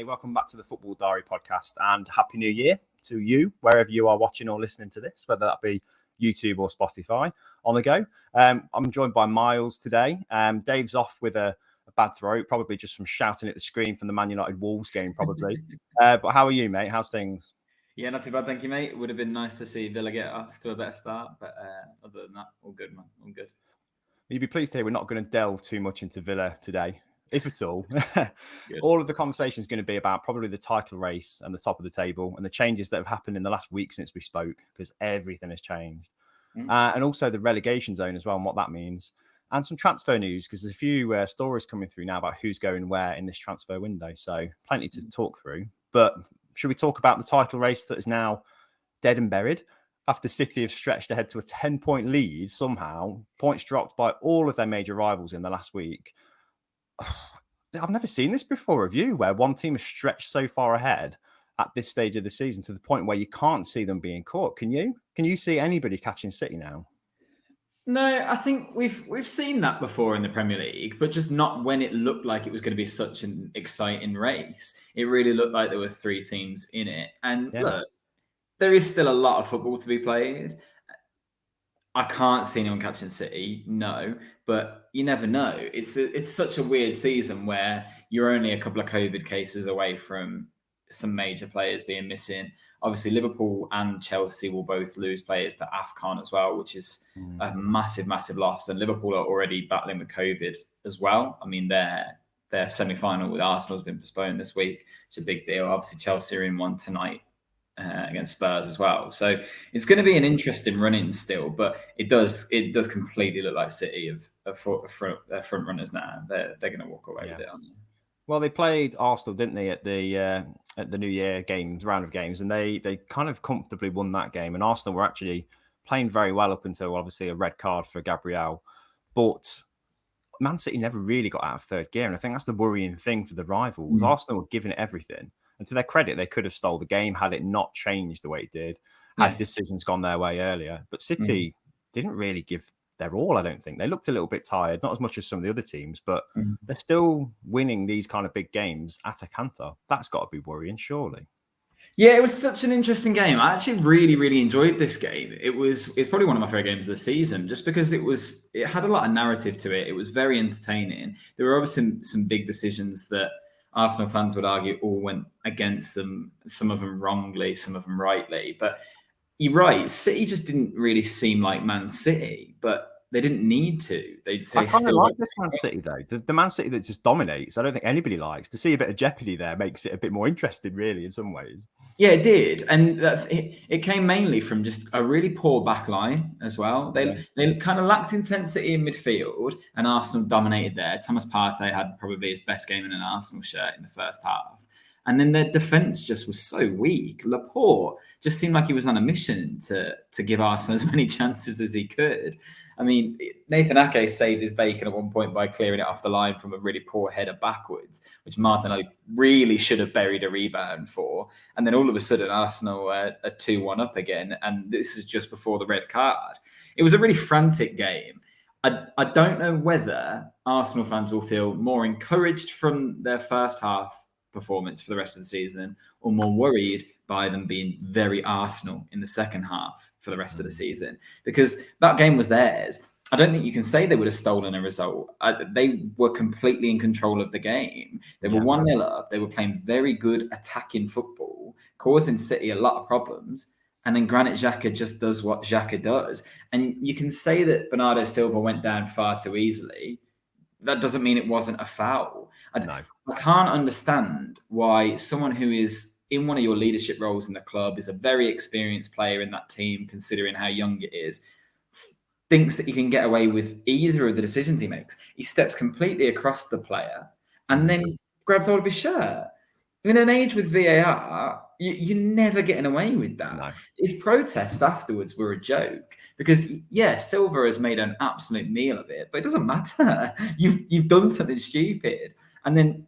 Welcome back to the Football Diary podcast, and Happy New Year to you, wherever you are watching or listening to this, whether that be YouTube or Spotify on the go. I'm joined by Myles today. Dave's off with a bad throat, probably just from shouting at the screen from the Man United Wolves game, probably. But how are you, mate? How's things? Yeah, not too bad, thank you, mate. It would have been nice to see Villa get off to a better start, but other than that, all good, man. All good. You'd be pleased to hear we're not going to delve too much into Villa today, if at all. All of the conversation is going to be about probably the title race and the top of the table and the changes that have happened in the last week since we spoke, because everything has changed. And also the relegation zone as well and what that means. And some transfer news, because there's a few stories coming through now about who's going where in this transfer window. So plenty to talk through. But should we talk about the title race that is now dead and buried? After City have stretched ahead to a 10-point lead somehow, points dropped by all of their major rivals in the last week. I've never seen this before, have you? Where one team has stretched so far ahead at this stage of the season to the point where you can't see them being caught. Can you? Can you see anybody catching City now? No, I think we've seen that before in the Premier League, but just not when it looked like it was going to be such an exciting race. It really looked like there were three teams in it. And look, there is still a lot of football to be played. I can't see anyone catching City, no, but you never know. It's such a weird season where you're only a couple of COVID cases away from some major players being missing. Obviously, Liverpool and Chelsea will both lose players to AFCON as well, which is a massive, massive loss. And Liverpool are already battling with COVID as well. I mean, their semi-final with Arsenal has been postponed this week. It's a big deal. Obviously, Chelsea are in one tonight against Spurs as well. So it's going to be an interesting run-in still, but it does completely look like City of front runners now. They're going to walk away with it, aren't they? Well, they played Arsenal, didn't they, at the New Year round of games, and they kind of comfortably won that game. And Arsenal were actually playing very well up until obviously a red card for Gabriel. But Man City never really got out of third gear, and I think that's the worrying thing for the rivals. Arsenal were giving it everything. And to their credit, they could have stole the game had it not changed the way it did, had decisions gone their way earlier. But City didn't really give their all, I don't think. They looked a little bit tired, not as much as some of the other teams, but they're still winning these kind of big games at a canter. That's got to be worrying, surely. Yeah, it was such an interesting game. I actually really, really enjoyed this game. It's probably one of my favorite games of the season, just because it had a lot of narrative to it. It was very entertaining. There were obviously some big decisions that Arsenal fans would argue all went against them, some of them wrongly, some of them rightly. But you're right, City just didn't really seem like Man City, but they didn't need to. I kind of like this Man City, though. The Man City that just dominates, I don't think anybody likes. To see a bit of jeopardy there makes it a bit more interesting, really, in some ways. Yeah, it did. And it came mainly from just a really poor back line as well. They kind of lacked intensity in midfield, and Arsenal dominated there. Thomas Partey had probably his best game in an Arsenal shirt in the first half. And then their defence just was so weak. Laporte just seemed like he was on a mission to give Arsenal as many chances as he could. I mean, Nathan Ake saved his bacon at one point by clearing it off the line from a really poor header backwards, which Martinelli really should have buried a rebound for. And then all of a sudden, Arsenal are 2-1 up again. And this is just before the red card. It was a really frantic game. I don't know whether Arsenal fans will feel more encouraged from their first half performance for the rest of the season, or more worried by them being very Arsenal in the second half for the rest of the season, because that game was theirs. I don't think you can say they would have stolen a result. They were completely in control of the game. They were 1-0 up. They were playing very good attacking football, causing City a lot of problems. And then Granit Xhaka just does what Xhaka does. And you can say that Bernardo Silva went down far too easily. That doesn't mean it wasn't a foul. I can't understand why someone who is in one of your leadership roles in the club, is a very experienced player in that team, considering how young it is, thinks that he can get away with either of the decisions he makes. He steps completely across the player and then grabs hold of his shirt. In an age with VAR, you're never getting away with that. No. His protests afterwards were a joke because, Silva has made an absolute meal of it, but it doesn't matter. You've done something stupid. And then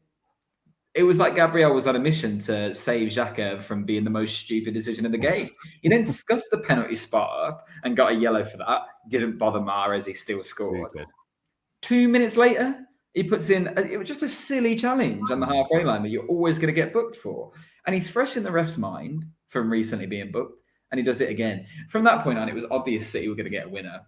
it was like Gabriel was on a mission to save Xhaka from being the most stupid decision in the game. He then scuffed the penalty spot up and got a yellow for that. Didn't bother Mahrez, he still scored. 2 minutes later, He puts in, it was just a silly challenge on the halfway line that you're always going to get booked for. And he's fresh in the ref's mind from recently being booked, and he does it again. From that point on, it was obvious City were going to get a winner.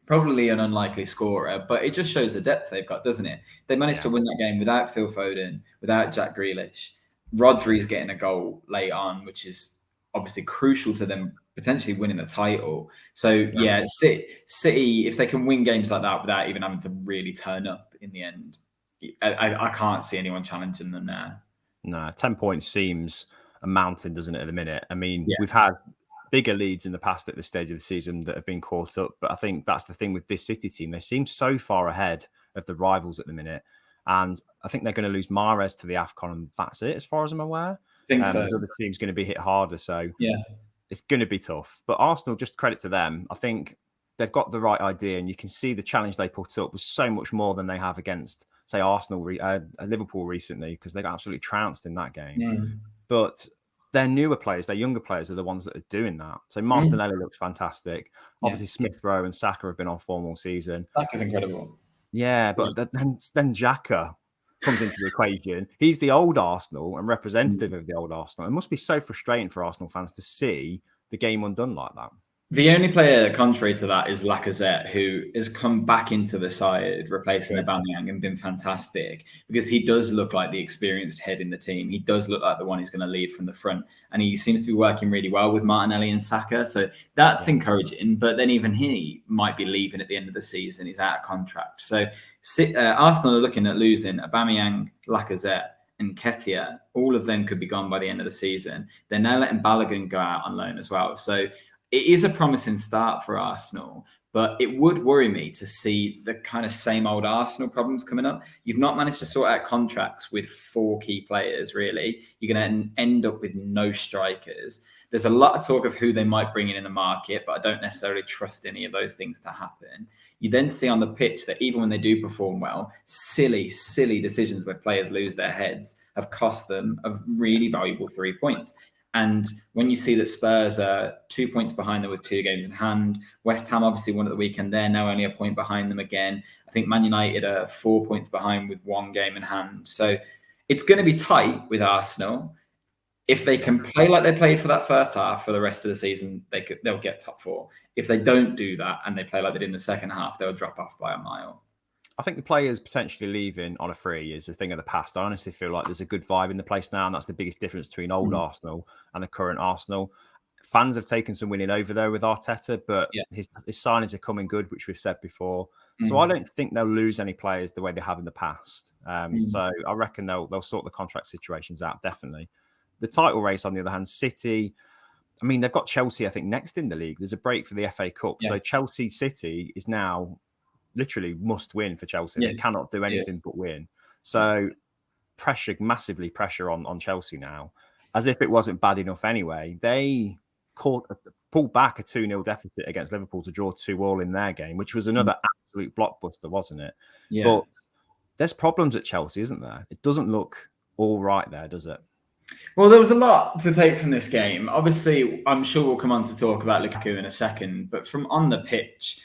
Probably an unlikely scorer, but it just shows the depth they've got, doesn't it? They managed to win that game without Phil Foden, without Jack Grealish. Rodri's getting a goal late on, which is obviously crucial to them potentially winning the title. So yeah, City, if they can win games like that without even having to really turn up in the end, I can't see anyone challenging them there. No, 10 points seems a mountain, doesn't it, at the minute? I mean, we've had bigger leads in the past at this stage of the season that have been caught up, but I think that's the thing with this City team. They seem so far ahead of the rivals at the minute. And I think they're going to lose Mahrez to the AFCON, and that's it, as far as I'm aware. I think so. The other team's going to be hit harder, so it's going to be tough. But Arsenal, just credit to them, I think they've got the right idea, and you can see the challenge they put up was so much more than they have against, say, Liverpool recently, because they got absolutely trounced in that game. But their newer players, their younger players are the ones that are doing that. So Martinelli looks fantastic. Obviously, Smith Rowe and Saka have been on form all season. Saka's incredible. Yeah, but then Xhaka comes into the equation. He's the old Arsenal and representative of the old Arsenal. It must be so frustrating for Arsenal fans to see the game undone like that. The only player contrary to that is Lacazette, who has come back into the side, replacing Aubameyang, and been fantastic, because he does look like the experienced head in the team. He does look like the one who's going to lead from the front, and he seems to be working really well with Martinelli and Saka. So that's encouraging. But then even he might be leaving at the end of the season. He's out of contract. So Arsenal are looking at losing Aubameyang, Lacazette, and Nketiah. All of them could be gone by the end of the season. They're now letting Balogun go out on loan as well. So it is a promising start for Arsenal, but it would worry me to see the kind of same old Arsenal problems coming up. You've not managed to sort out contracts with 4 key players, really. You're going to end up with no strikers. There's a lot of talk of who they might bring in the market, but I don't necessarily trust any of those things to happen. You then see on the pitch that even when they do perform well, silly decisions where players lose their heads have cost them a really valuable 3 points. And when you see that Spurs are 2 points behind them with 2 games in hand, West Ham obviously won at the weekend. They're now only a point behind them again. I think Man United are 4 points behind with 1 game in hand. So it's going to be tight with Arsenal. If they can play like they played for that first half for the rest of the season, they'll get top 4. If they don't do that and they play like they did in the second half, they'll drop off by a mile. I think the players potentially leaving on a free is a thing of the past. I honestly feel like there's a good vibe in the place now, and that's the biggest difference between old Arsenal and the current Arsenal. Fans have taken some winning over there with Arteta, but his signings are coming good, which we've said before. So I don't think they'll lose any players the way they have in the past. So I reckon they'll sort the contract situations out, definitely. The title race, on the other hand, City, I mean, they've got Chelsea, I think, next in the league. There's a break for the FA Cup. So Chelsea City is now literally must win for Chelsea. They cannot do anything but win. So massively pressure on Chelsea now, as if it wasn't bad enough anyway. They pulled back a 2-0 deficit against Liverpool to draw 2-2 in their game, which was another absolute blockbuster, wasn't it? Yeah. But there's problems at Chelsea, isn't there? It doesn't look all right there, does it? Well, there was a lot to take from this game. Obviously, I'm sure we'll come on to talk about Lukaku in a second, but from on the pitch,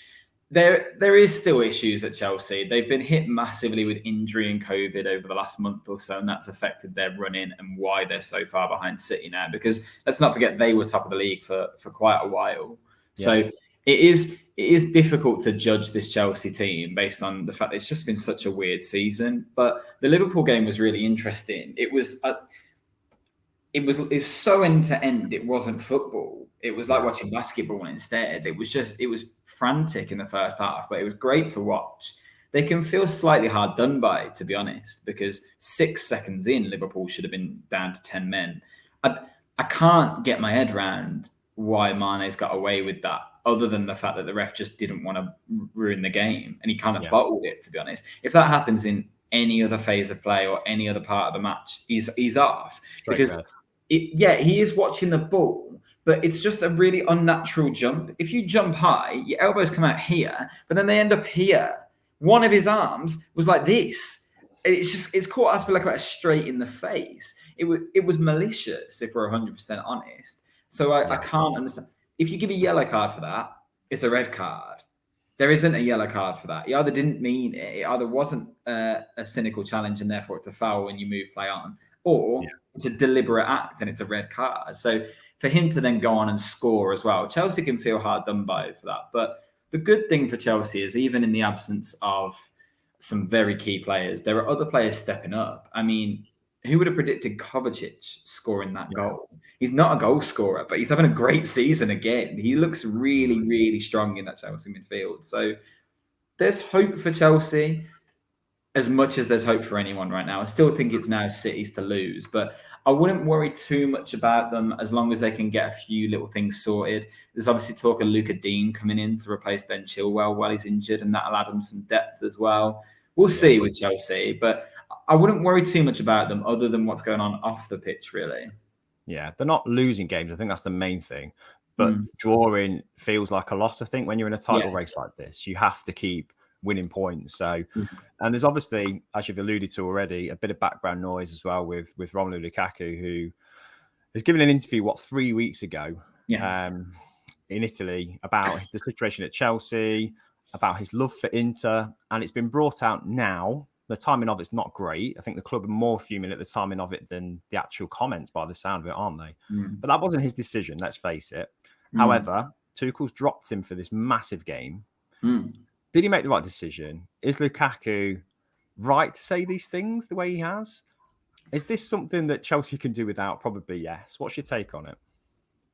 there is still issues at Chelsea. They've been hit massively with injury and COVID over the last month or so, and that's affected their run-in and why they're so far behind City now. Because let's not forget, they were top of the league for quite a while. Yeah. So it is difficult to judge this Chelsea team based on the fact that it's just been such a weird season. But the Liverpool game was really interesting. It's so end to end. It wasn't football. It was like watching basketball instead. It was frantic in the first half, but it was great to watch. They can feel slightly hard done by, to be honest, because 6 seconds in, Liverpool should have been down to 10 men. I can't get my head around why Mane's got away with that, other than the fact that the ref just didn't want to ruin the game, and he kind of bottled it, to be honest. If that happens in any other phase of play or any other part of the match, he's off. Straight because he is watching the ball, but it's just a really unnatural jump. If you jump high, your elbows come out here, but then they end up here. One of his arms was like this. It's caught Aspilicueta straight in the face. It was malicious, if we're 100% honest. So I can't understand. If you give a yellow card for that, it's a red card. There isn't a yellow card for that. He either didn't mean it, it either wasn't a cynical challenge and therefore it's a foul when you move play on, or it's a deliberate act and it's a red card. So for him to then go on and score as well, Chelsea can feel hard done by for that. But the good thing for Chelsea is even in the absence of some very key players, there are other players stepping up. I mean, who would have predicted Kovacic scoring that goal? He's not a goal scorer, but he's having a great season again. He looks really, really strong in that Chelsea midfield. So there's hope for Chelsea as much as there's hope for anyone right now. I still think it's now City's to lose, but I wouldn't worry too much about them as long as they can get a few little things sorted. There's obviously talk of Luca Dean coming in to replace Ben Chilwell while he's injured, and that'll add him some depth as well. We'll see with Chelsea, but I wouldn't worry too much about them other than what's going on off the pitch, really. Yeah, they're not losing games. I think that's the main thing. But drawing feels like a loss, I think, when you're in a title race like this. You have to keep winning points. So, and there's obviously, as you've alluded to already, a bit of background noise as well with Romelu Lukaku, who has given an interview, 3 weeks ago in Italy about the situation at Chelsea, about his love for Inter. And it's been brought out now. The timing of it's not great. I think the club are more fuming at the timing of it than the actual comments by the sound of it, aren't they? But that wasn't his decision, let's face it. However, Tuchel's dropped him for this massive game. Did he make the right decision? Is Lukaku right to say these things the way he has? Is this something that Chelsea can do without? Probably yes. What's your take on it?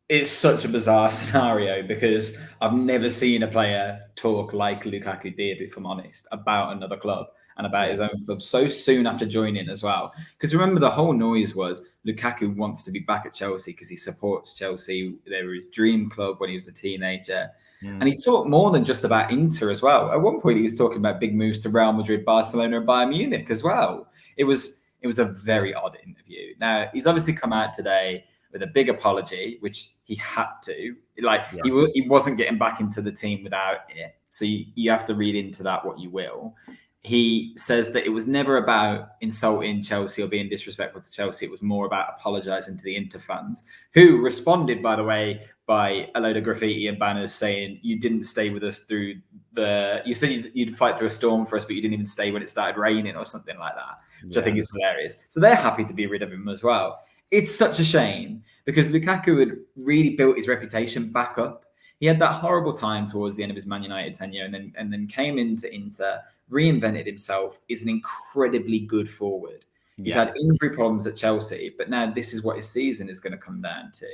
It's such a bizarre scenario because I've never seen a player talk like Lukaku did, if I'm honest, about another club and about his own club so soon after joining as well. Because remember, the whole noise was Lukaku wants to be back at Chelsea because he supports Chelsea. They were his dream club when he was a teenager. And he talked more than just about Inter as well. At one point, he was talking about big moves to Real Madrid, Barcelona, and Bayern Munich as well. It was a very odd interview. Now, he's obviously come out today with a big apology, which he had to. He wasn't getting back into the team without it. So you have to read into that what you will. He says that it was never about insulting Chelsea or being disrespectful to Chelsea. It was more about apologising to the Inter fans, who responded, by the way, by a load of graffiti and banners saying, you didn't stay with us through you said you'd fight through a storm for us, but you didn't even stay when it started raining or something like that, which I think is hilarious. So they're happy to be rid of him as well. It's such a shame because Lukaku had really built his reputation back up. He had that horrible time towards the end of his Man United tenure and then came into Inter, reinvented himself, is an incredibly good forward. He's had injury problems at Chelsea, but now this is what his season is going to come down to.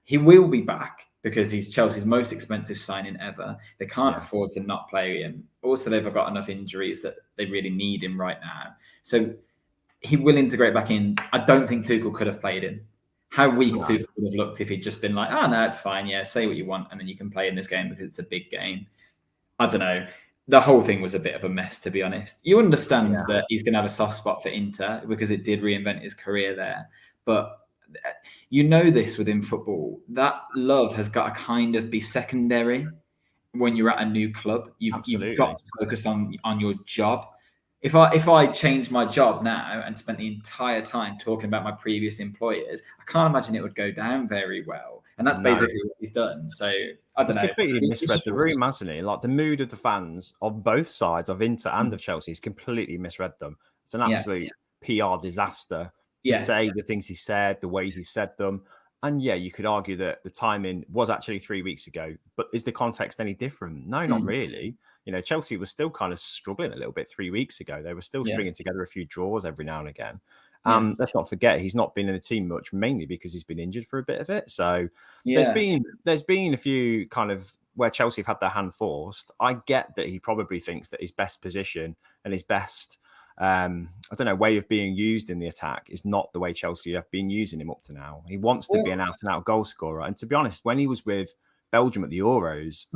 He will be back because he's Chelsea's most expensive signing ever. They can't afford to not play him. Also, they've got enough injuries that they really need him right now. So he will integrate back in. I don't think Tuchel could have played him. How weak Tuchel would have looked if he'd just been like, no, it's fine. Yeah, say what you want. And then you can play in this game because it's a big game. I don't know. The whole thing was a bit of a mess, to be honest. You understand that he's going to have a soft spot for Inter because it did reinvent his career there. But you know this within football. That love has got to kind of be secondary when you're at a new club. You've got to focus on your job. If I change my job now and spent the entire time talking about my previous employers, I can't imagine it would go down very well. And that's basically what he's done. So I don't know. He's completely misread the room, hasn't he? Like the mood of the fans on both sides of Inter and of Chelsea has completely misread them. It's an absolute PR disaster to say the things he said, the way he said them. And you could argue that the timing was actually 3 weeks ago, but is the context any different? No, not really. You know, Chelsea was still kind of struggling a little bit 3 weeks ago. They were still stringing together a few draws every now and again. Let's not forget he's not been in the team much, mainly because he's been injured for a bit of it. So there's been a few kind of where Chelsea have had their hand forced. I get that he probably thinks that his best position and his best way of being used in the attack is not the way Chelsea have been using him up to now. He wants to be an out-and-out goal scorer. And to be honest, when he was with Belgium at the Euros,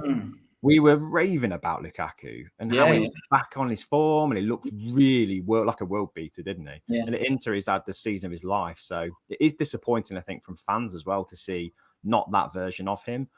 we were raving about Lukaku and how he was back on his form and he looked really like a world beater, didn't he? Yeah. And at Inter, he's had the season of his life. So it is disappointing, I think, from fans as well to see not that version of him.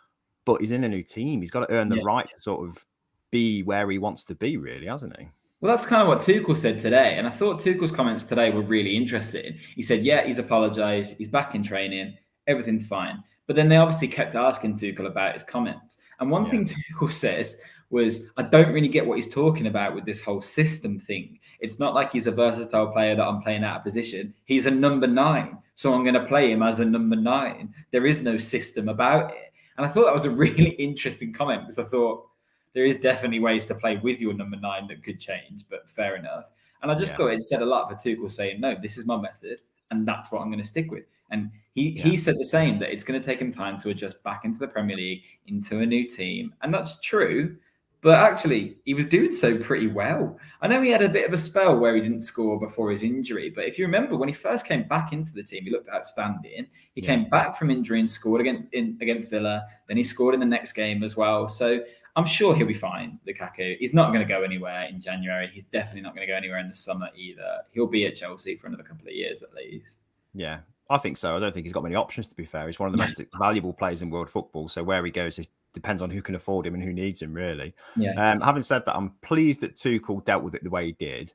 But he's in a new team. He's got to earn the right to sort of be where he wants to be, really, hasn't he? Well, that's kind of what Tuchel said today. And I thought Tuchel's comments today were really interesting. He said, he's apologised. He's back in training. Everything's fine. But then they obviously kept asking Tuchel about his comments. And one thing Tuchel says was I don't really get what he's talking about with this whole system thing. It's not like he's a versatile player that I'm playing out of position. He's a number 9, so I'm going to play him as a number 9. There is no system about it. And I thought that was a really interesting comment, because I thought there is definitely ways to play with your number 9 that could change, but fair enough. And I just thought it said a lot for Tuchel saying, no, this is my method and that's what I'm going to stick with. And he said the same, that it's going to take him time to adjust back into the Premier League, into a new team. And that's true. But actually, he was doing so pretty well. I know he had a bit of a spell where he didn't score before his injury. But if you remember, when he first came back into the team, he looked outstanding. He came back from injury and scored against Villa. Then he scored in the next game as well. So I'm sure he'll be fine, Lukaku. He's not going to go anywhere in January. He's definitely not going to go anywhere in the summer either. He'll be at Chelsea for another couple of years at least. Yeah, I think so. I don't think he's got many options, to be fair. He's one of the most valuable players in world football. So where he goes, it depends on who can afford him and who needs him, really. Yeah. Having said that, I'm pleased that Tuchel dealt with it the way he did.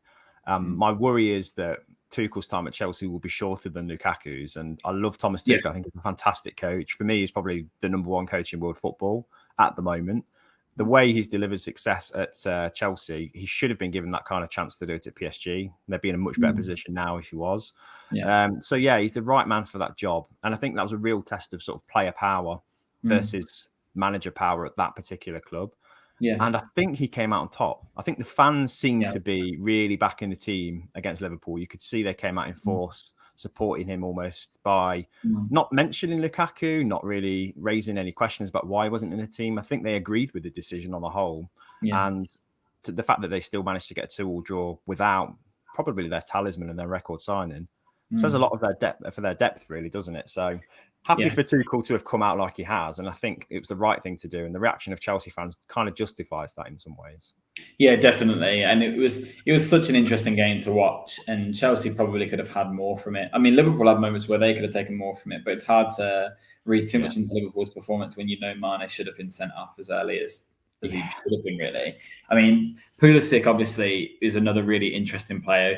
My worry is that Tuchel's time at Chelsea will be shorter than Lukaku's. And I love Thomas Tuchel. I think he's a fantastic coach. For me, he's probably the number 1 coach in world football at the moment. The way he's delivered success at Chelsea, he should have been given that kind of chance to do it at PSG. They'd be in a much better position now if he was. So he's the right man for that job. And I think that was a real test of sort of player power versus manager power at that particular club. And I think he came out on top. I think the fans seemed to be really backing the team against Liverpool. You could see they came out in force, supporting him almost by not mentioning Lukaku, not really raising any questions about why he wasn't in the team. I think they agreed with the decision on the whole. And the fact that they still managed to get a 2-2 draw without probably their talisman and their record signing says a lot of their depth, really, doesn't it? So happy for Tuchel to have come out like he has. And I think it was the right thing to do. And the reaction of Chelsea fans kind of justifies that in some ways. Yeah, definitely. And it was such an interesting game to watch. And Chelsea probably could have had more from it. I mean, Liverpool had moments where they could have taken more from it. But it's hard to read too much into Liverpool's performance when you know Mane should have been sent off as early as he should have been, really. I mean, Pulisic obviously is another really interesting player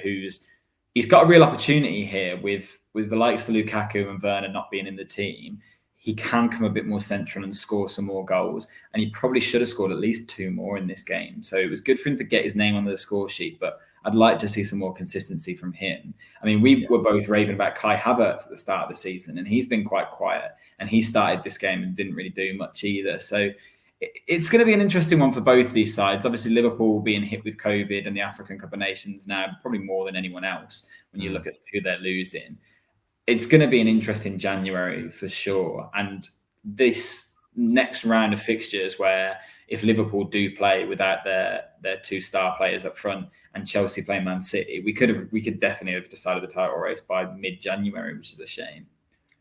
he's got a real opportunity here with the likes of Lukaku and Werner not being in the team. He can come a bit more central and score some more goals. And he probably should have scored at least 2 more in this game. So it was good for him to get his name on the score sheet, but I'd like to see some more consistency from him. I mean, we were both raving about Kai Havertz at the start of the season, and he's been quite quiet. And he started this game and didn't really do much either. So it's going to be an interesting one for both these sides. Obviously, Liverpool being hit with COVID and the African Cup of Nations now, probably more than anyone else when you look at who they're losing. It's going to be an interesting January for sure. And this next round of fixtures where if Liverpool do play without their 2 star players up front and Chelsea play Man City, we could definitely have decided the title race by mid-January, which is a shame.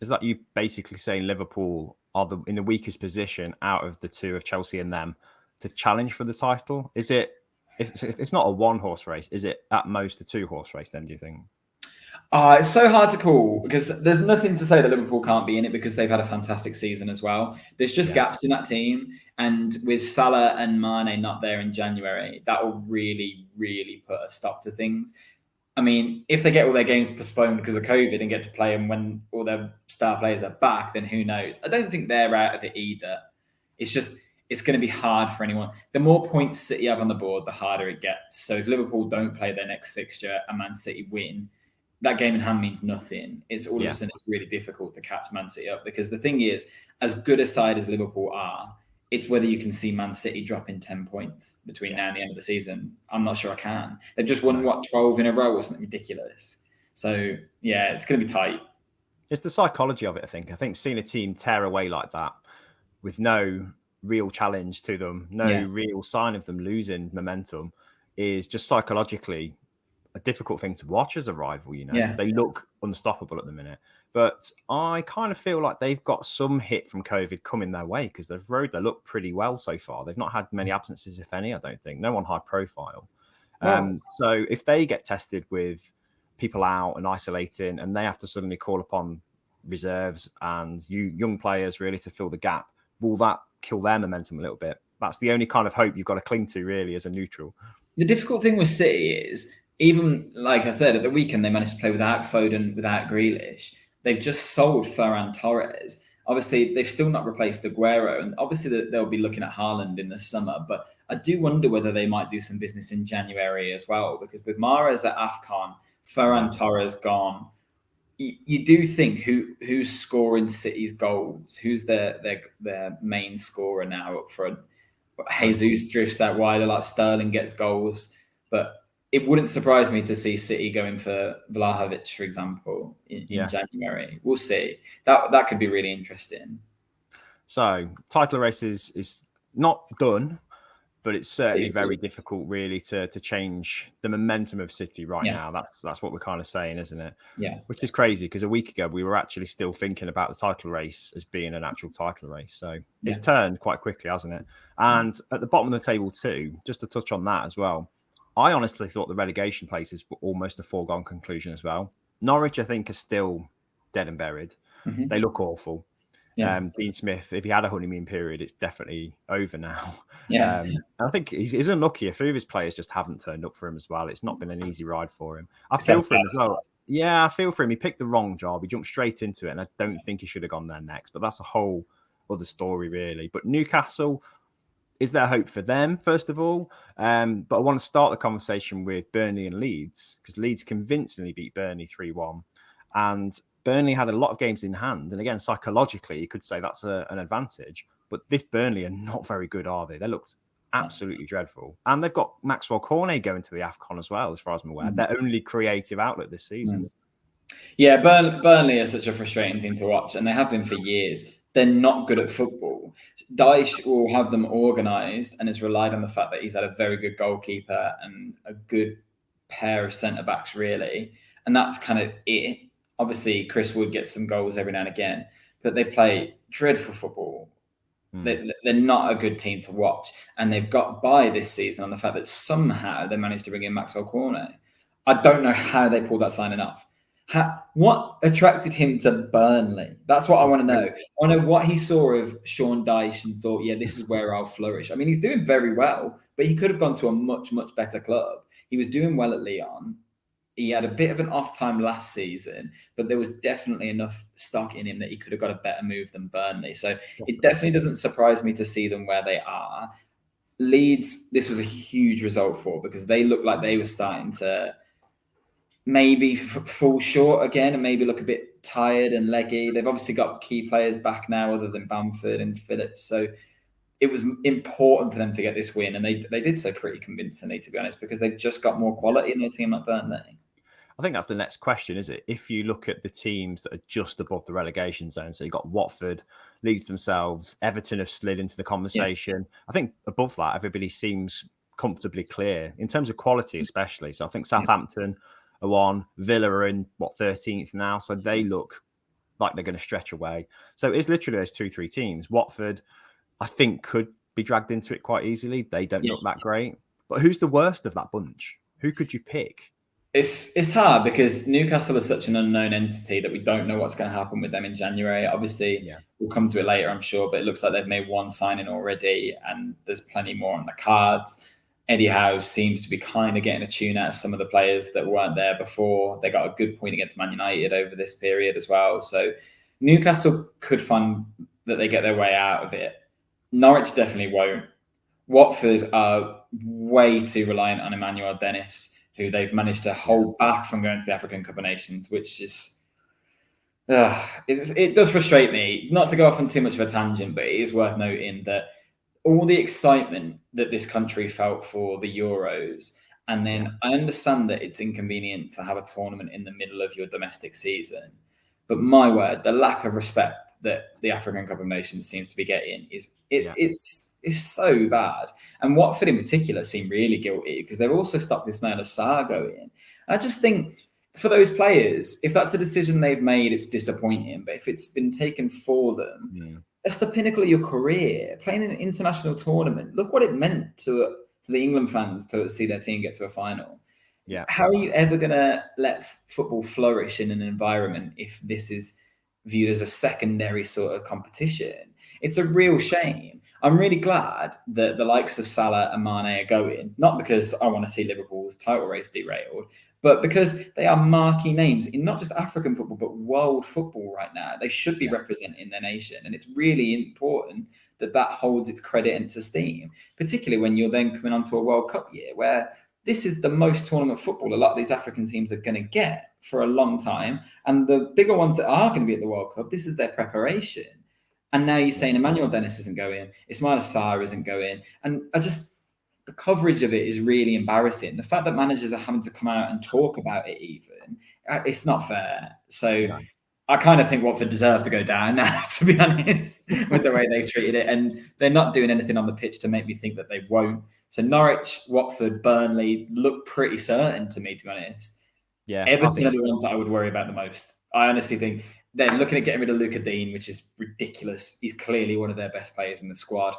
Is that you basically saying Liverpool are in the weakest position out of the 2 of Chelsea and them to challenge for the title? Is it, if it's not a 1-horse race, is it at most a 2-horse race then, do you think? It's so hard to call because there's nothing to say that Liverpool can't be in it because they've had a fantastic season as well. There's just gaps in that team. And with Salah and Mane not there in January, that will really, really put a stop to things. I mean, if they get all their games postponed because of COVID and get to play them when all their star players are back, then who knows? I don't think they're out of it either. It's going to be hard for anyone. The more points City have on the board, the harder it gets. So if Liverpool don't play their next fixture and Man City win, that game in hand means nothing. It's all of a sudden it's really difficult to catch Man City up because the thing is, as good a side as Liverpool are, it's whether you can see Man City dropping 10 points between now and the end of the season. I'm not sure I can. They've just won, 12 in a row or something ridiculous. So, yeah, it's going to be tight. It's the psychology of it, I think. I think seeing a team tear away like that with no real challenge to them, no real sign of them losing momentum is just psychologically a difficult thing to watch as a rival, you know. They look unstoppable at the minute. But I kind of feel like they've got some hit from COVID coming their way because they've rode their luck pretty well so far. They've not had many absences, if any, I don't think. No one high profile. So if they get tested with people out and isolating and they have to suddenly call upon reserves and young players really to fill the gap, will that kill their momentum a little bit? That's the only kind of hope you've got to cling to really as a neutral. The difficult thing with City is, even like I said, at the weekend, they managed to play without Foden, without Grealish. They've just sold Ferran Torres. Obviously, they've still not replaced Aguero, and obviously they'll be looking at Haaland in the summer. But I do wonder whether they might do some business in January as well, because with Mahrez at AFCON, Ferran Torres gone, you do think who's scoring City's goals, who's their main scorer now up front. Jesus drifts out wider, like Sterling gets goals, but it wouldn't surprise me to see City going for Vlahovic, for example, in January. We'll see. That could be really interesting. So, title race is not done, but it's certainly very difficult, really, to change the momentum of City now. That's what we're kind of saying, isn't it? Yeah. Which is crazy, because a week ago we were actually still thinking about the title race as being an actual title race. So it's turned quite quickly, hasn't it? And at the bottom of the table too, just to touch on that as well, I honestly thought the relegation places were almost a foregone conclusion as well. Norwich, I think, are still dead and buried. Mm-hmm. They look awful. Yeah. Dean Smith, if he had a honeymoon period, it's definitely over now. Yeah. I think he's unlucky. A few of his players just haven't turned up for him as well. It's not been an easy ride for him. I feel for him as well. Yeah, I feel for him. He picked the wrong job. He jumped straight into it, and I don't think he should have gone there next. But that's a whole other story, really. But Newcastle, is there hope for them, first of all? But I want to start the conversation with Burnley and Leeds, because Leeds convincingly beat Burnley 3-1. And Burnley had a lot of games in hand. And again, psychologically, you could say that's an advantage. But this Burnley are not very good, are they? They looked absolutely dreadful. And they've got Maxwell Cornet going to the AFCON as well, as far as I'm aware. Their only creative outlet this season. Yeah, Burnley are such a frustrating team to watch, and they have been for years. They're not good at football. Dyche will have them organised and has relied on the fact that he's had a very good goalkeeper and a good pair of centre-backs, really. And that's kind of it. Obviously, Chris Wood gets some goals every now and again, but they play dreadful football. They're not a good team to watch. And they've got by this season on the fact that somehow they managed to bring in Maxwell Cornet. I don't know how they pulled that signing off. What attracted him to Burnley? That's what I want to know. I want to know what he saw of Sean Dyche and thought, yeah, this is where I'll flourish. I mean, he's doing very well, but he could have gone to a much, much better club. He was doing well at Lyon. He had a bit of an off time last season, but there was definitely enough stock in him that he could have got a better move than Burnley. So it definitely doesn't surprise me to see them where they are. Leeds, this was a huge result for, because they looked like they were starting to maybe fall short again and maybe look a bit tired and leggy. They've obviously got key players back now other than Bamford and Phillips. So it was important for them to get this win. And they did so pretty convincingly, to be honest, because they've just got more quality in their team like Burnley. I think that's the next question, is it? If you look at the teams that are just above the relegation zone, so you've got Watford, Leeds themselves, Everton have slid into the conversation. Yeah. I think above that, everybody seems comfortably clear in terms of quality, especially. So I think Southampton are on, Villa are in 13th now, so they look like they're going to stretch away. So it's literally those 2-3 teams. Watford, I think, could be dragged into it quite easily. They don't look that great. But who's the worst of that bunch? Who could you pick? It's hard, because Newcastle is such an unknown entity that we don't know what's going to happen with them in January. Obviously, we'll come to it later, I'm sure, but it looks like they've made one signing already and there's plenty more on the cards. Eddie Howe seems to be kind of getting a tune out of some of the players that weren't there before. They got a good point against Man United over this period as well. So Newcastle could find that they get their way out of it. Norwich definitely won't. Watford are way too reliant on Emmanuel Dennis, who they've managed to hold back from going to the African Cup of Nations, which is... it does frustrate me. Not to go off on too much of a tangent, but it is worth noting that all the excitement that this country felt for the Euros, and then I understand that it's inconvenient to have a tournament in the middle of your domestic season, but my word, the lack of respect that the African Cup of Nations seems to be getting it's so bad. And Watford in particular seem really guilty, because they've also stopped Ismail Assar going. I just think for those players, if that's a decision they've made, it's disappointing. But if it's been taken for them, that's the pinnacle of your career. Playing in an international tournament, look what it meant to the England fans to see their team get to a final. Yeah. How are you ever going to let football flourish in an environment if this is viewed as a secondary sort of competition? It's a real shame. I'm really glad that the likes of Salah and Mane are going, not because I want to see Liverpool's title race derailed, But because they are marquee names in not just African football, but world football right now, they should be representing their nation. And it's really important that holds its credit and its esteem, particularly when you're then coming onto a World Cup year where this is the most tournament football a lot of these African teams are going to get for a long time. And the bigger ones that are going to be at the World Cup, this is their preparation. And now you're saying Emmanuel Dennis isn't going, Ismail Assar isn't going. And the coverage of it is really embarrassing. The fact that managers are having to come out and talk about it even, it's not fair. So I kind of think Watford deserve to go down now, to be honest, with the way they've treated it. And they're not doing anything on the pitch to make me think that they won't. So Norwich, Watford, Burnley look pretty certain to me, to be honest. Yeah, Everton are the ones that I would worry about the most. I honestly think they're looking at getting rid of Luka Dean, which is ridiculous. He's clearly one of their best players in the squad.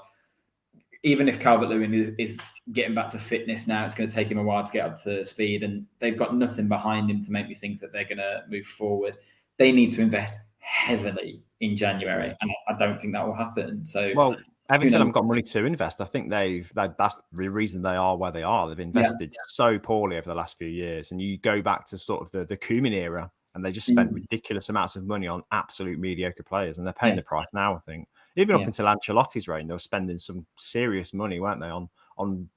Even if Calvert-Lewin is getting back to fitness now, it's going to take him a while to get up to speed, and they've got nothing behind him to make me think that they're going to move forward. They need to invest heavily in January, and I don't think that will happen. So, well, Everton haven't got money to invest. I think that's the reason they are where they are. They've invested so poorly over the last few years, and you go back to sort of the Koeman era, and they just spent ridiculous amounts of money on absolute mediocre players, and they're paying the price now, I think. Even up until Ancelotti's reign, they were spending some serious money, weren't they, on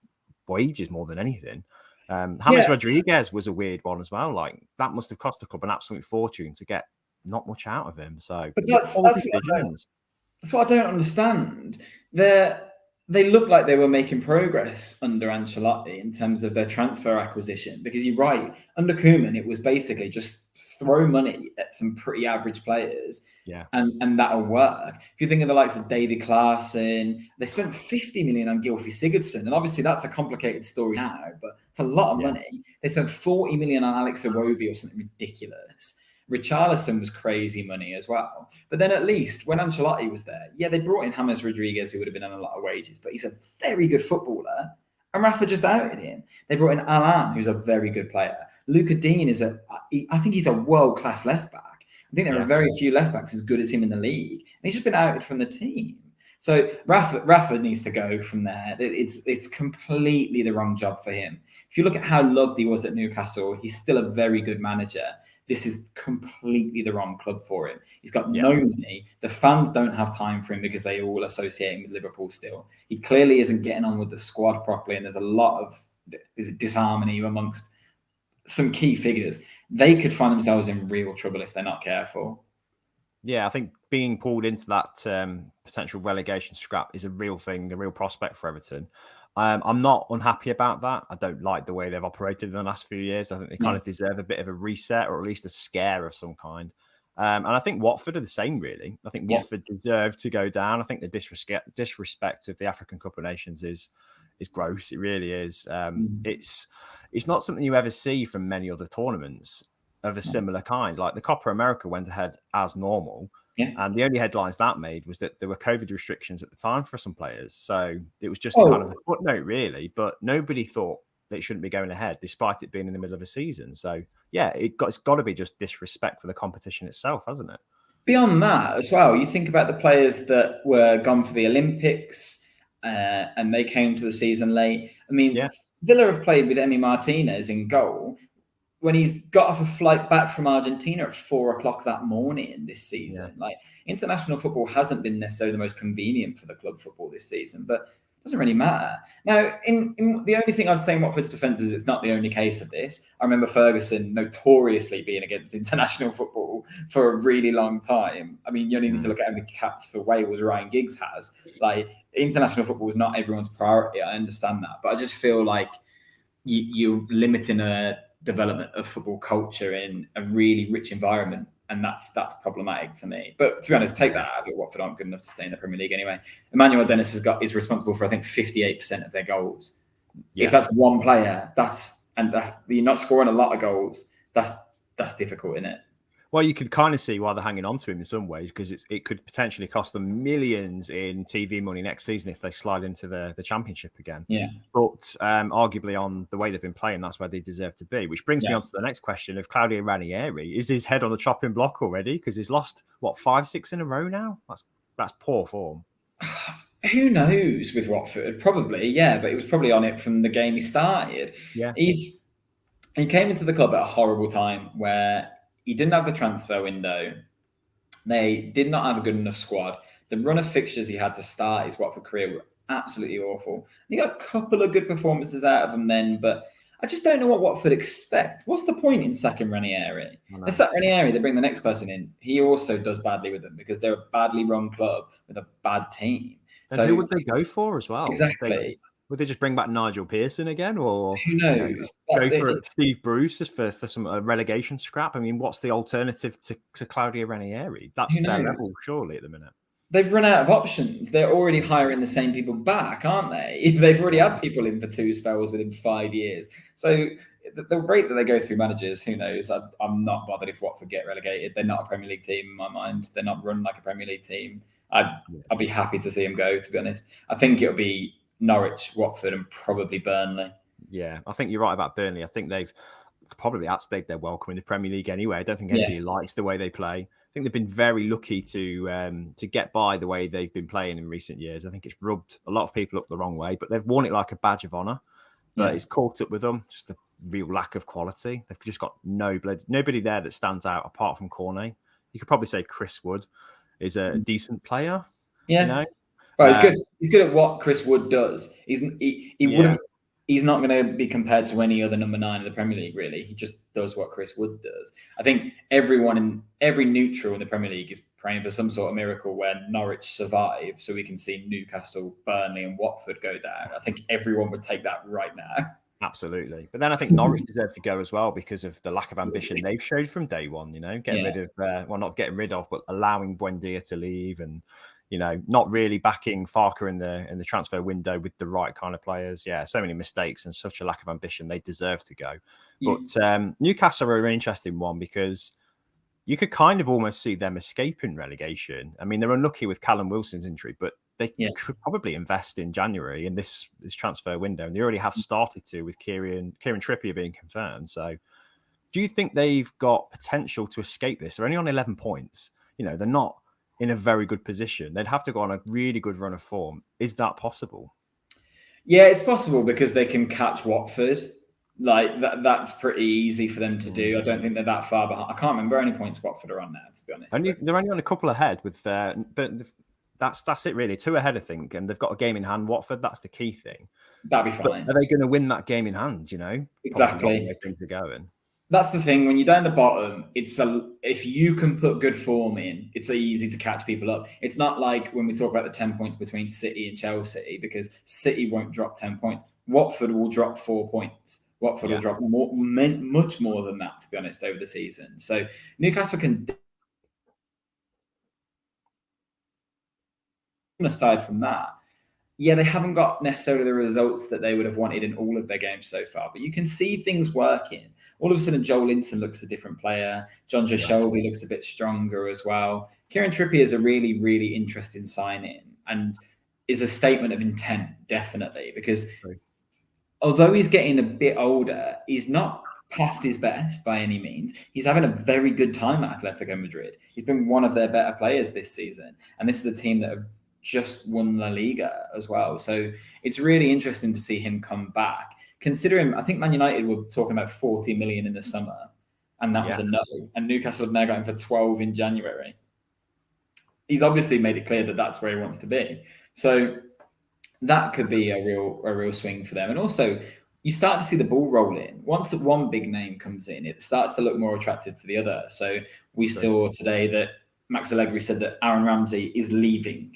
wages more than anything. James Rodriguez was a weird one as well. Like, that must have cost the club an absolute fortune to get not much out of him. So, but that's what I don't understand. They look like they were making progress under Ancelotti in terms of their transfer acquisition, because you're right, under Koeman, it was basically just throw money at some pretty average players and that'll work. If you think of the likes of David Klaassen, they spent 50 million on Gylfi Sigurdsson, and obviously that's a complicated story now, but it's a lot of money. They spent 40 million on Alex Iwobi or something ridiculous. Richarlison was crazy money as well. But then at least when Ancelotti was there, they brought in James Rodriguez, who would have been on a lot of wages, but he's a very good footballer. And Rafa just outed him. They brought in Alan, who's a very good player. Luka Dean I think he's a world-class left-back. I think there are very few left-backs as good as him in the league. And he's just been outed from the team. So Rafa needs to go from there. It's completely the wrong job for him. If you look at how loved he was at Newcastle, he's still a very good manager. This is completely the wrong club for him. He's got no money. The fans don't have time for him because they all associate him with Liverpool still. He clearly isn't getting on with the squad properly, and there's a lot of disharmony amongst some key figures. They could find themselves in real trouble if they're not careful. Yeah, I think being pulled into that potential relegation scrap is a real thing, a real prospect for Everton. I'm not unhappy about that. I don't like the way they've operated in the last few years. I think they kind of deserve a bit of a reset, or at least a scare of some kind. And I think Watford are the same, really. I think Watford deserve to go down. I think the disrespect of the African Cup of Nations is gross. It really is. It's not something you ever see from many other tournaments of a similar kind. Like the Copa America went ahead as normal. Yeah. And the only headlines that made was that there were COVID restrictions at the time for some players. So it was just kind of a footnote, really. But nobody thought that it shouldn't be going ahead, despite it being in the middle of a season. So, it's got to be just disrespect for the competition itself, hasn't it? Beyond that as well, you think about the players that were gone for the Olympics and they came to the season late. I mean, Villa have played with Emi Martinez in goal when he's got off a flight back from Argentina at 4:00 that morning this season. Like, international football hasn't been necessarily the most convenient for the club football this season, but it doesn't really matter. Now, in the only thing I'd say in Watford's defence is it's not the only case of this. I remember Ferguson notoriously being against international football for a really long time. I mean, you only need to look at how many caps for Wales Ryan Giggs has. Like, international football is not everyone's priority. I understand that, but I just feel like you're limiting a development of football culture in a really rich environment, and that's problematic to me. But to be honest, take that out of it. Watford aren't good enough to stay in the Premier League anyway. Emmanuel Dennis is responsible for, I think, 58% of their goals. If that's one player, you're not scoring a lot of goals. That's difficult, isn't it? Well, you could kind of see why they're hanging on to him in some ways, because it could potentially cost them millions in TV money next season if they slide into the Championship again. Yeah. But arguably on the way they've been playing, that's where they deserve to be. Which brings me on to the next question of Claudio Ranieri. Is his head on the chopping block already? Because he's lost, 5-6 in a row now? That's poor form. Who knows with Watford? Probably, yeah. But he was probably on it from the game he started. Yeah. He came into the club at a horrible time where he didn't have the transfer window. They did not have a good enough squad. The run of fixtures he had to start his Watford career were absolutely awful. And he got a couple of good performances out of them then, but I just don't know what Watford expect. What's the point in sacking Ranieri? They sack Ranieri, they bring the next person in. He also does badly with them because they're a badly run club with a bad team. And so who would they go for as well? Exactly. Would they just bring back Nigel Pearson again, or who knows? Go for Steve Bruce for some relegation scrap? I mean, what's the alternative to Claudio Ranieri? That's their level, surely, at the minute. They've run out of options. They're already hiring the same people back, aren't they? They've already had people in for 2 spells within 5 years. So the rate that they go through managers, who knows? I'm not bothered if Watford get relegated. They're not a Premier League team in my mind. They're not run like a Premier League team. I'd be happy to see them go, to be honest. I think it'll be Norwich, Watford, and probably Burnley. Yeah, I think you're right about Burnley. I think they've probably outstayed their welcome in the Premier League anyway. I don't think anybody likes the way they play. I think they've been very lucky to get by the way they've been playing in recent years. I think it's rubbed a lot of people up the wrong way, but they've worn it like a badge of honour. But it's caught up with them, just a real lack of quality. They've just got nobody there that stands out apart from Cornet. You could probably say Chris Wood is a decent player. Yeah. You know? Well, he's good. He's good at what Chris Wood does. He wouldn't. He's not going to be compared to any other number 9 in the Premier League, really. He just does what Chris Wood does. I think every neutral in the Premier League is praying for some sort of miracle where Norwich survive so we can see Newcastle, Burnley and Watford go down. I think everyone would take that right now. Absolutely. But then I think Norwich deserve to go as well because of the lack of ambition they've showed from day one, getting rid of, not getting rid of, but allowing Buendia to leave and, not really backing Farker in the transfer window with the right kind of players. Yeah, so many mistakes and such a lack of ambition. They deserve to go. But Newcastle are an interesting one because you could kind of almost see them escaping relegation. I mean, they're unlucky with Callum Wilson's injury, but they could probably invest in January in this transfer window. And they already have started to with Kieran Trippier being confirmed. So do you think they've got potential to escape this? They're only on 11 points. They're not in a very good position. They'd have to go on a really good run of form. Is that possible? Yeah, it's possible because they can catch Watford. Like that's pretty easy for them to do. I don't think they're that far behind. I can't remember how many points Watford are on now, to be honest. They're only on a couple ahead with but that's it really. 2 ahead, I think, and they've got a game in hand. Watford, that's the key thing. That'd be fine. But are they going to win that game in hand? Exactly. The way things are going. That's the thing. When you're down the bottom, if you can put good form in, it's easy to catch people up. It's not like when we talk about the 10 points between City and Chelsea, because City won't drop 10 points. Watford will drop 4 points. Watford will drop much more than that, to be honest, over the season. So Newcastle can. Aside from that, they haven't got necessarily the results that they would have wanted in all of their games so far, but you can see things working. All of a sudden, Joel Linton looks a different player. John Shelby looks a bit stronger as well. Kieran Trippier is a really, really interesting signing and is a statement of intent, definitely, because although he's getting a bit older, he's not past his best by any means. He's having a very good time at Atletico Madrid. He's been one of their better players this season. And this is a team that have just won La Liga as well. So it's really interesting to see him come back. Considering, I think Man United were talking about 40 million in the summer, and that was a no. And Newcastle have now got him for 12 in January. He's obviously made it clear that that's where he wants to be. So that could be a real swing for them. And also, you start to see the ball rolling. Once one big name comes in, it starts to look more attractive to the other. So we saw today that Max Allegri said that Aaron Ramsey is leaving.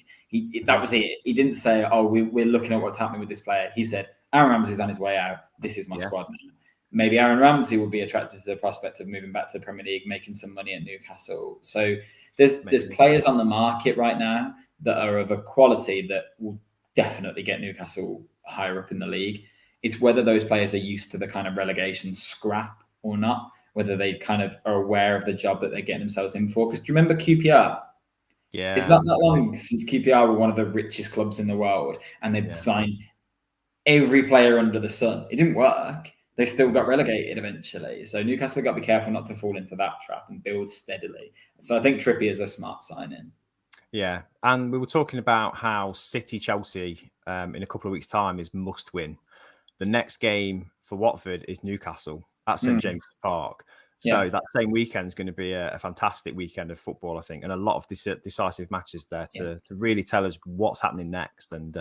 That was it. He didn't say, we're looking at what's happening with this player. He said, Aaron Ramsey's on his way out. This is my squad now. Maybe Aaron Ramsey will be attracted to the prospect of moving back to the Premier League, making some money at Newcastle. So there's players on the market right now that are of a quality that will definitely get Newcastle higher up in the league. It's whether those players are used to the kind of relegation scrap or not, whether they kind of are aware of the job that they're getting themselves in for. Because do you remember QPR? Yeah. It's not that long since QPR were one of the richest clubs in the world and they've signed every player under the sun. It didn't work. They still got relegated eventually. So Newcastle got to be careful not to fall into that trap and build steadily. So I think Trippier is a smart sign-in. Yeah. And we were talking about how City Chelsea in a couple of weeks' time is must win. The next game for Watford is Newcastle. at St James's Park. So that same weekend is going to be a fantastic weekend of football, I think, and a lot of decisive matches there to really tell us what's happening next. And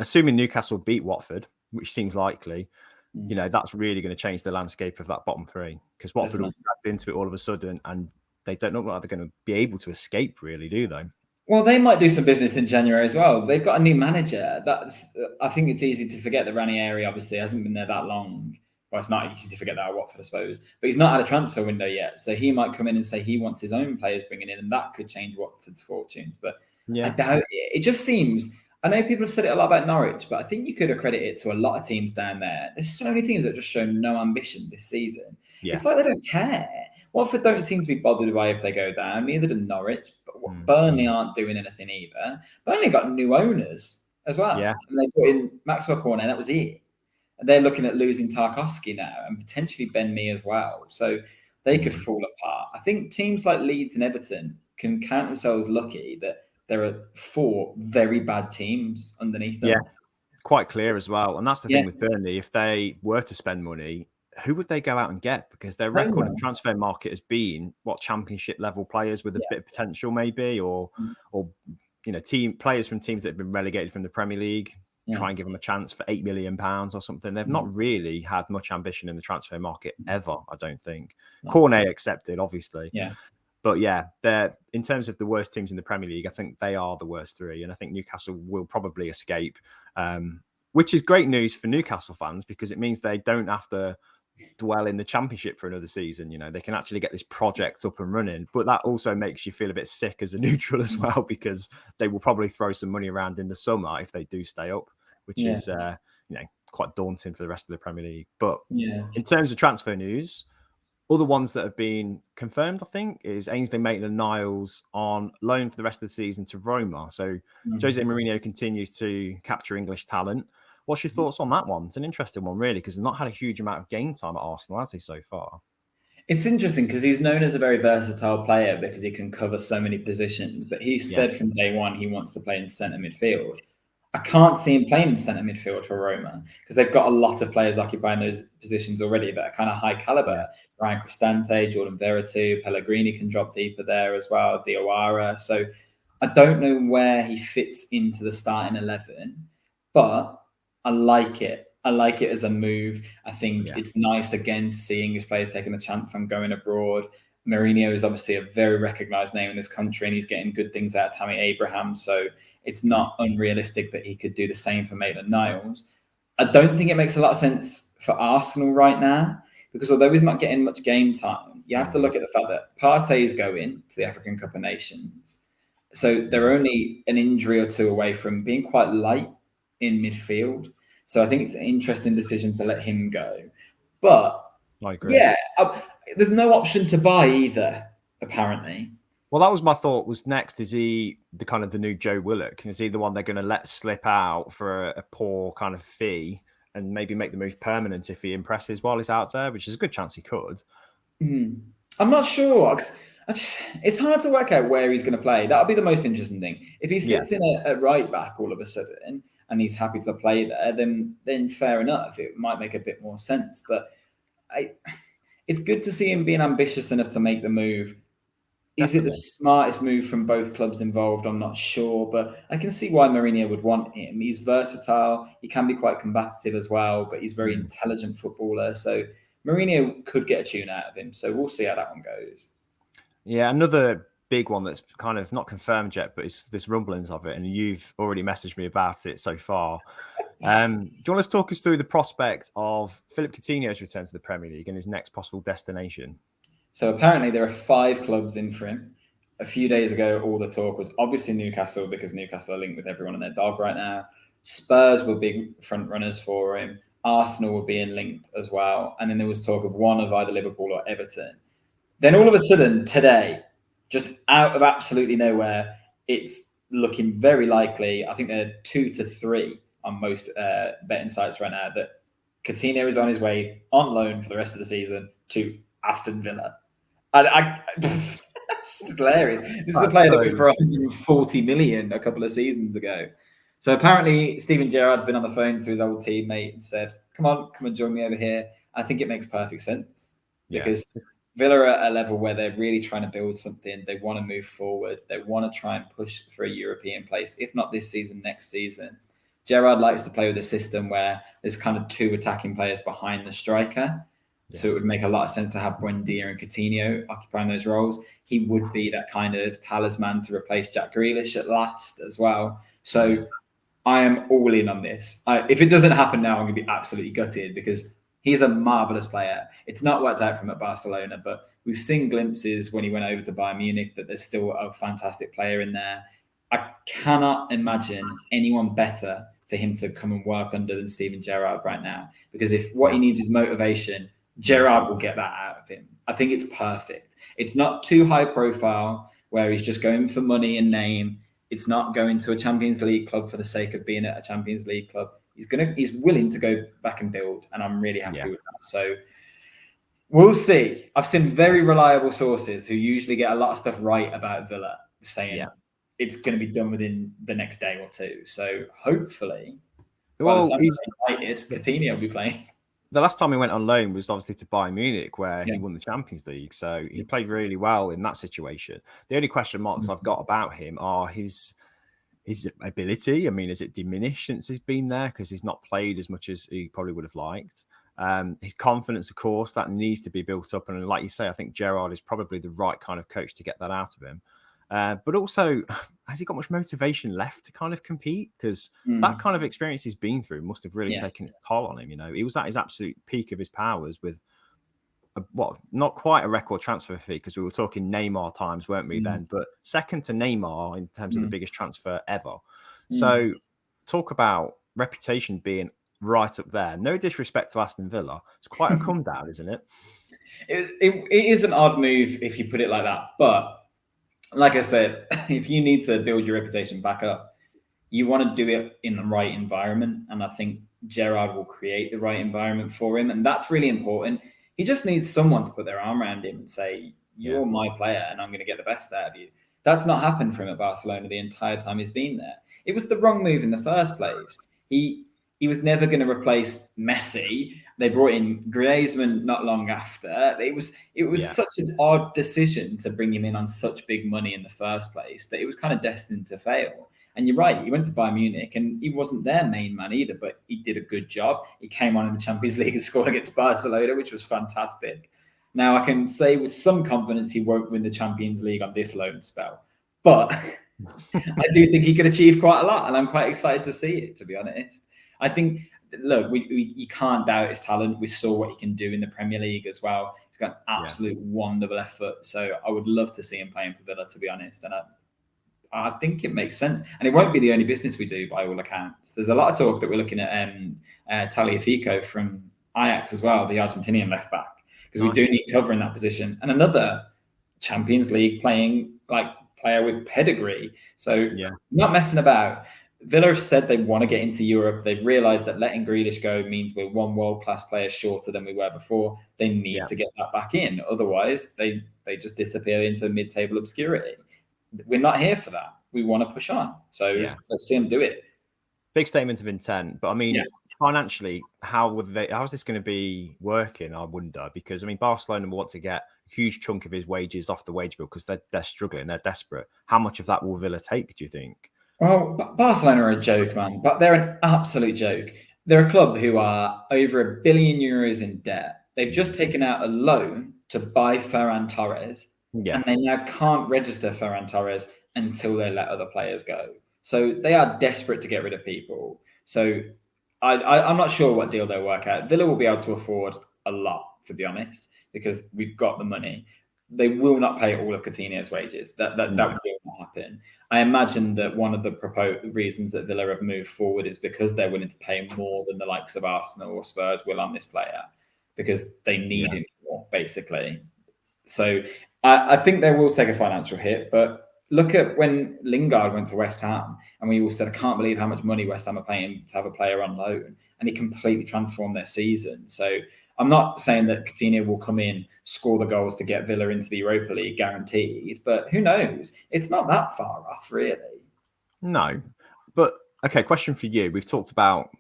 assuming Newcastle beat Watford, which seems likely, that's really going to change the landscape of that bottom three, because Watford will be dragged into it all of a sudden, and they don't look like they're going to be able to escape, really, do they? Well, they might do some business in January as well. They've got a new manager. I think it's easy to forget that Ranieri obviously hasn't been there that long. Well, it's not easy to forget that at Watford, I suppose. But he's not had a transfer window yet. So he might come in and say he wants his own players bringing in, and that could change Watford's fortunes. But I doubt it. It just seems... I know people have said it a lot about Norwich, but I think you could accredit it to a lot of teams down there. There's so many teams that just show no ambition this season. Yeah. It's like they don't care. Watford don't seem to be bothered by if they go down. Neither do Norwich. But Burnley aren't doing anything either. Burnley got new owners as well. Yeah. And they put in Maxwell Cornet, that was it. And they're looking at losing Tarkowski now and potentially Ben Mee as well. So they could fall apart. I think teams like Leeds and Everton can count themselves lucky that there are 4 very bad teams underneath them. Yeah, quite clear as well. And that's the thing with Burnley. If they were to spend money, who would they go out and get? Because their record in the transfer market has been championship level players with a bit of potential, maybe, or players from teams that have been relegated from the Premier League. Try and give them a chance for £8 million or something. They've not really had much ambition in the transfer market ever, I don't think. Cornet accepted, obviously. Yeah. But they're, in terms of the worst teams in the Premier League, I think they are the worst 3. And I think Newcastle will probably escape, which is great news for Newcastle fans, because it means they don't have to dwell in the Championship for another season. They can actually get this project up and running. But that also makes you feel a bit sick as a neutral as well, because they will probably throw some money around in the summer if they do stay up, which is quite daunting for the rest of the Premier League. But in terms of transfer news, other ones that have been confirmed, I think, is Ainsley Maitland-Niles on loan for the rest of the season to Roma. So Jose Mourinho continues to capture English talent. What's your thoughts on that one? It's an interesting one, really, because he's not had a huge amount of game time at Arsenal, has he, so far? It's interesting because he's known as a very versatile player because he can cover so many positions. But he said from day one he wants to play in centre midfield. I can't see him playing in centre midfield for Roma because they've got a lot of players occupying those positions already that are kind of high caliber. Ryan Cristante, Jordan Veretout, Pellegrini can drop deeper there as well, Diawara. So I don't know where he fits into the starting 11, but I like it. I like it as a move. I think it's nice again to see English players taking a chance on going abroad. Mourinho is obviously a very recognised name in this country, and he's getting good things out of Tammy Abraham. So it's not unrealistic that he could do the same for Maitland-Niles. I don't think it makes a lot of sense for Arsenal right now, because although he's not getting much game time, you have to look at the fact that Partey is going to the African Cup of Nations. So they're only an injury or 2 away from being quite light in midfield. So I think it's an interesting decision to let him go. But I agree. There's no option to buy either, apparently. Well, that was my thought. Was next, is he the new Joe Willock? Is he the one they're going to let slip out for a poor kind of fee and maybe make the move permanent if he impresses while he's out there, which is a good chance he could? I'm not sure. It's hard to work out where he's going to play. That'll be the most interesting thing. If he sits in a right back all of a sudden and he's happy to play there, then fair enough. It might make a bit more sense. But it's good to see him being ambitious enough to make the move. Is it the smartest move from both clubs involved? I'm not sure, but I can see why Mourinho would want him. He's versatile. He can be quite combative as well, but he's a very intelligent footballer. So Mourinho could get a tune out of him. So we'll see how that one goes. Yeah, another big one that's kind of not confirmed yet, but it's this rumblings of it, and you've already messaged me about it so far. Do you want to talk us through the prospect of Philip Coutinho's return to the Premier League and his next possible destination? So apparently there are 5 clubs in for him. A few days ago, all the talk was obviously Newcastle, because Newcastle are linked with everyone and their dog right now. Spurs were big front runners for him. Arsenal were being linked as well. And then there was talk of one of either Liverpool or Everton. Then all of a sudden today, just out of absolutely nowhere, it's looking very likely. I think there are 2 to 3 on most betting sites right now that Coutinho is on his way on loan for the rest of the season to Aston Villa. It's hilarious. This is a player that went for 140 million a couple of seasons ago. So apparently Steven Gerrard's been on the phone to his old teammate and said, come on, join me over here. I think it makes perfect sense because Villa are at a level where they're really trying to build something. They want to move forward. They want to try and push for a European place, if not this season, next season. Gerrard likes to play with a system where there's kind of 2 attacking players behind the striker. Yeah. So it would make a lot of sense to have Buendia and Coutinho occupying those roles. He would be that kind of talisman to replace Jack Grealish at last as well. So I am all in on this. If it doesn't happen now, I'm going to be absolutely gutted because he's a marvellous player. It's not worked out for him at Barcelona, but we've seen glimpses when he went over to Bayern Munich that there's still a fantastic player in there. I cannot imagine anyone better for him to come and work under than Steven Gerrard right now. Because if what he needs is motivation, Gerrard will get that out of him. I think it's perfect. It's not too high profile where he's just going for money and name. It's not going to a Champions League club for the sake of being at a Champions League club. He's willing to go back and build, and I'm really happy with that. So we'll see. I've seen very reliable sources who usually get a lot of stuff right about Villa saying it's going to be done within the next day or two. So hopefully, by the time he's invited, Coutinho will be playing. The last time he went on loan was obviously to Bayern Munich, where he won the Champions League. So he played really well in that situation. The only question marks I've got about him are his ability. I mean, has it diminished since he's been there? Because he's not played as much as he probably would have liked. His confidence, of course, that needs to be built up. And like you say, I think Gerrard is probably the right kind of coach to get that out of him. But also, has he got much motivation left to kind of compete? Because that kind of experience he's been through must have really taken its toll on him. You know, he was at his absolute peak of his powers with not quite a record transfer fee, because we were talking Neymar times, weren't we then? But second to Neymar in terms of the biggest transfer ever. So talk about reputation being right up there. No disrespect to Aston Villa. It's quite a come down, isn't it? It is an odd move if you put it like that. But like I said, if you need to build your reputation back up, you want to do it in the right environment. And I think Gerrard will create the right environment for him. And that's really important. He just needs someone to put their arm around him and say, you're my player and I'm going to get the best out of you. That's not happened for him at Barcelona the entire time he's been there. It was the wrong move in the first place. He was never going to replace Messi. They brought in Griezmann not long after. It was such an odd decision to bring him in on such big money in the first place that it was kind of destined to fail. And you're right, he went to Bayern Munich and he wasn't their main man either, but he did a good job. He came on in the Champions League and scored against Barcelona, which was fantastic. Now, I can say with some confidence he won't win the Champions League on this loan spell. But I do think he can achieve quite a lot, and I'm quite excited to see it, to be honest. I think, look, you can't doubt his talent. We saw what he can do in the Premier League as well. He's got an absolute wonderful effort. So I would love to see him playing for Villa, to be honest. And I think it makes sense. And it won't be the only business we do, by all accounts. There's a lot of talk that we're looking at Tagliafico from Ajax as well, the Argentinian left back, because we do need cover in that position. And another Champions League playing player with pedigree. So not messing about. Villa have said they want to get into Europe. They've realised that letting Grealish go means we're one world-class player shorter than we were before. They need to get that back in. Otherwise, they just disappear into mid-table obscurity. We're not here for that. We want to push on. So let's see them do it. Big statement of intent. But I mean, financially, how is this going to be working? I wonder, because I mean, Barcelona want to get a huge chunk of his wages off the wage bill because they're struggling, they're desperate. How much of that will Villa take, do you think? Well, Barcelona are a joke, man. But they're an absolute joke. They're a club who are over €1 billion in debt. They've just taken out a loan to buy Ferran Torres, and they now can't register Ferran Torres until they let other players go. So they are desperate to get rid of people. So I'm not sure what deal they'll work out. Villa will be able to afford a lot, to be honest, because we've got the money. They will not pay all of Coutinho's wages. That will not happen. I imagine that one of the proposed reasons that Villa have moved forward is because they're willing to pay more than the likes of Arsenal or Spurs will on this player, because they need him more, basically. So I think they will take a financial hit, but look at when Lingard went to West Ham, and we all said, I can't believe how much money West Ham are paying to have a player on loan, and he completely transformed their season. So I'm not saying that Coutinho will come in, score the goals to get Villa into the Europa League, guaranteed, but who knows? It's not that far off, really. No. But, okay, question for you. We've talked about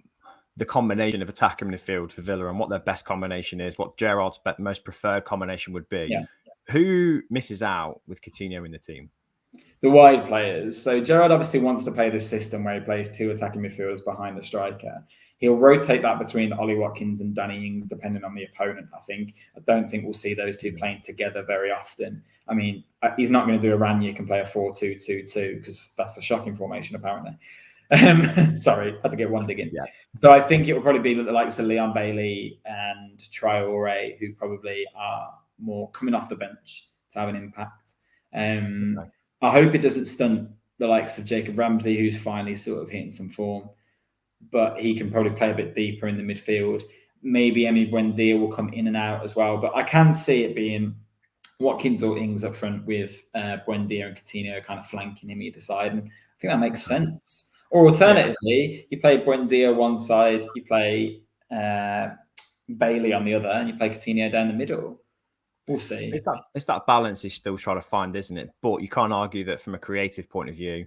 the combination of attack and midfield for Villa and what their best combination is, what Gerrard's most preferred combination would be. Yeah. Who misses out with Coutinho in the team? The wide players. So Gerrard obviously wants to play this system where he plays 2 attacking midfielders behind the striker. He'll rotate that between Ollie Watkins and Danny Ings, depending on the opponent, I think. I don't think we'll see those two playing together very often. I mean, he's not going to do a Ranić and play a 4-2-2-2 because that's a shocking formation, apparently. Sorry, had to get one dig in. Yeah. So I think it will probably be the likes of Leon Bailey and Traore, who probably are more coming off the bench to have an impact. Okay. I hope it doesn't stunt the likes of Jacob Ramsey, who's finally sort of hitting some form, but he can probably play a bit deeper in the midfield. Maybe Emi Buendia will come in and out as well, but I can see it being Watkins or Ings up front with Buendia and Coutinho kind of flanking him either side, and I think that makes sense. Or alternatively, you play Buendia one side, you play Bailey on the other, and you play Coutinho down the middle. We'll see. It's that balance he's still trying to find, isn't it? But you can't argue that from a creative point of view,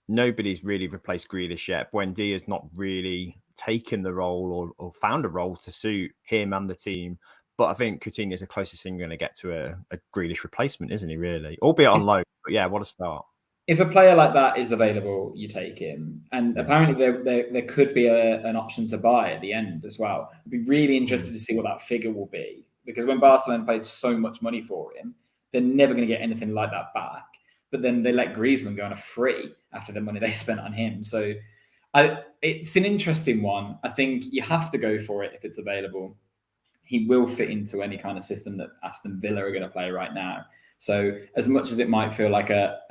nobody's really replaced Grealish yet. Buendia's not really taken the role or found a role to suit him and the team. But I think Coutinho is the closest thing going to get to a Grealish replacement, isn't he, really? Albeit on loan. But yeah, what a start. If a player like that is available, you take him. And apparently there could be an option to buy at the end as well. I'd be really interested to see what that figure will be. Because when Barcelona paid so much money for him, they're never going to get anything like that back. But then they let Griezmann go on a free after the money they spent on him. So it's an interesting one. I think you have to go for it if it's available. He will fit into any kind of system that Aston Villa are going to play right now. So as much as it might feel like a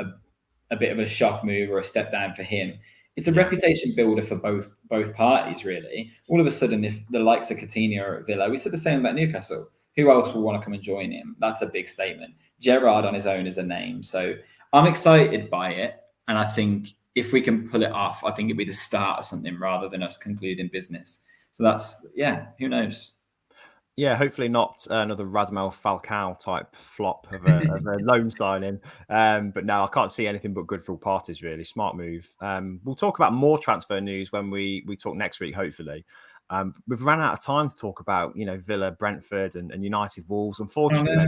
bit of a shock move or a step down for him, it's a reputation builder for both parties, really. All of a sudden, if the likes of Coutinho are at Villa, we said the same about Newcastle. Who else will want to come and join him? That's a big statement. Gerrard on his own is a name. So I'm excited by it. And I think if we can pull it off, I think it'd be the start of something rather than us concluding business. So that's, who knows? Yeah, hopefully not another Radamel Falcao type flop of a loan signing. But no, I can't see anything but good for all parties, really. Smart move. We'll talk about more transfer news when we talk next week, hopefully. We've run out of time to talk about, Villa, Brentford and United Wolves. Unfortunately,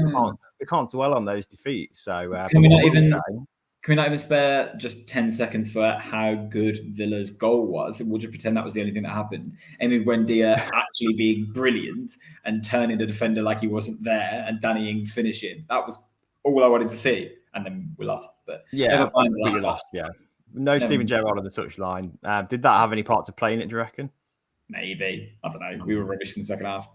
we can't dwell on those defeats. So Can we not even spare just 10 seconds for how good Villa's goal was? We'll just pretend that was the only thing that happened. Emi Buendia actually being brilliant and turning the defender like he wasn't there, and Danny Ings finishing. That was all I wanted to see. And then we lost. But yeah, we lost. Yeah, no Steven Gerrard on the touchline. Did that have any part to play in it? Do you reckon? Maybe. I don't know. We were rubbish in the second half.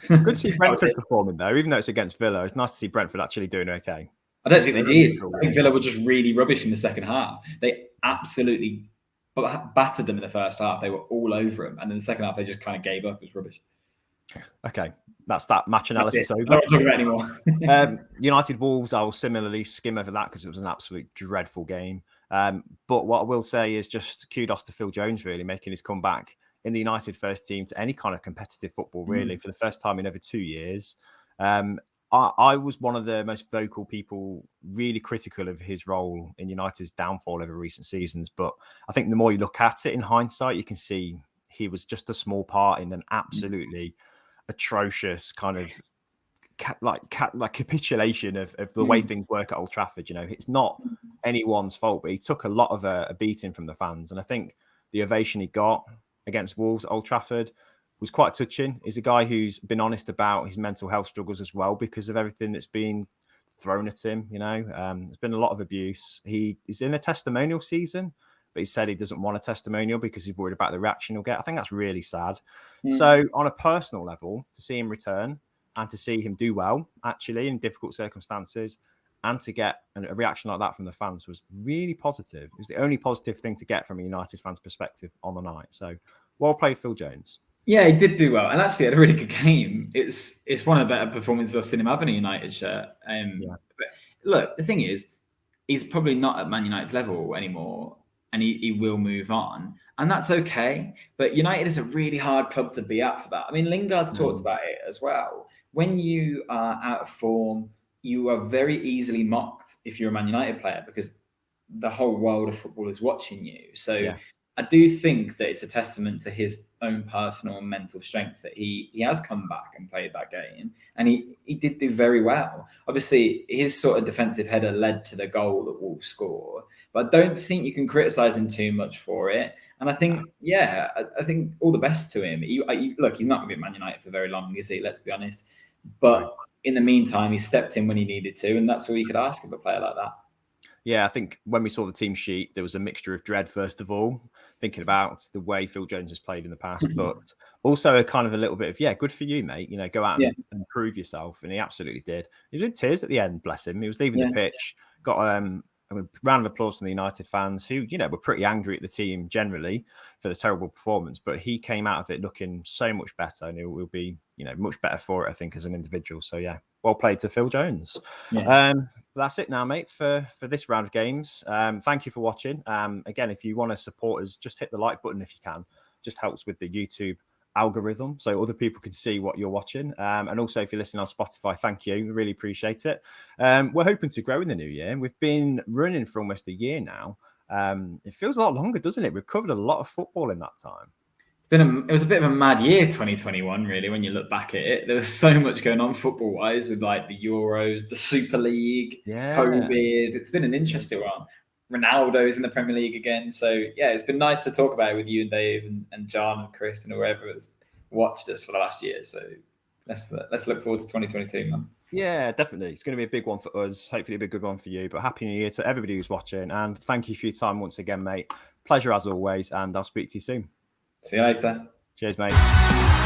Good to see Brentford performing though, even though it's against Villa. It's nice to see Brentford actually doing okay. I don't think they did. I think Villa were just really rubbish in the second half. They absolutely battered them in the first half. They were all over them. And in the second half, they just kind of gave up. It was rubbish. Okay. That's that match analysis over. I don't want to talk about anymore. United Wolves, I will similarly skim over that because it was an absolute dreadful game. But what I will say is just kudos to Phil Jones, really, making his comeback in the United first team to any kind of competitive football, really, for the first time in over 2 years. I was one of the most vocal people, really critical of his role in United's downfall over recent seasons. But I think the more you look at it in hindsight, you can see he was just a small part in an absolutely atrocious kind of capitulation of the way things work at Old Trafford. It's not anyone's fault, but he took a lot of a beating from the fans. And I think the ovation he got against Wolves at Old Trafford was quite touching. He's a guy who's been honest about his mental health struggles as well because of everything that's been thrown at him. There's been a lot of abuse. He is in a testimonial season, but he said he doesn't want a testimonial because he's worried about the reaction he'll get. I think that's really sad. So on a personal level, to see him return and to see him do well, actually, in difficult circumstances, and to get a reaction like that from the fans was really positive. It was the only positive thing to get from a United fan's perspective on the night. So well played, Phil Jones. Yeah, he did do well, and actually had a really good game. It's one of the better performances I've seen him have in a United shirt. But look, the thing is, he's probably not at Man United's level anymore, and he will move on, and that's okay. But United is a really hard club to be at for that. I mean, Lingard's talked about it as well. When you are out of form, you are very easily mocked if you're a Man United player because the whole world of football is watching you. So I do think that it's a testament to his own personal and mental strength that he has come back and played that game, and he did do very well. Obviously, his sort of defensive header led to the goal that Wolves score, but I don't think you can criticise him too much for it. And I think, I think all the best to him. Look, he's not going to be at Man United for very long, is he? Let's be honest. But in the meantime, he stepped in when he needed to, and that's all you could ask of a player like that. Yeah, I think when we saw the team sheet, there was a mixture of dread, first of all, thinking about the way Phil Jones has played in the past, but also a kind of a little bit of, good for you, mate. Go out and prove yourself. And he absolutely did. He was in tears at the end, bless him. He was leaving the pitch, got a round of applause from the United fans who, were pretty angry at the team generally for the terrible performance. But he came out of it looking so much better, and he will be, much better for it, I think, as an individual. So, well played to Phil Jones. That's it now, mate, for this round of games. Thank you for watching. Again, if you want to support us, just hit the like button if you can. Just helps with the YouTube algorithm so other people can see what you're watching. And also, if you're listening on Spotify, thank you. We really appreciate it. We're hoping to grow in the new year. We've been running for almost a year now. It feels a lot longer, doesn't it? We've covered a lot of football in that time. It was a bit of a mad year, 2021, really, when you look back at it. There was so much going on football-wise with like the Euros, the Super League, COVID. It's been an interesting one. Ronaldo's in the Premier League again. So, it's been nice to talk about it with you and Dave and John and Chris and whoever has watched us for the last year. So let's look forward to 2022, man. Yeah, definitely. It's going to be a big one for us. Hopefully a big good one for you. But Happy New Year to everybody who's watching. And thank you for your time once again, mate. Pleasure as always. And I'll speak to you soon. See you later. Cheers, mate.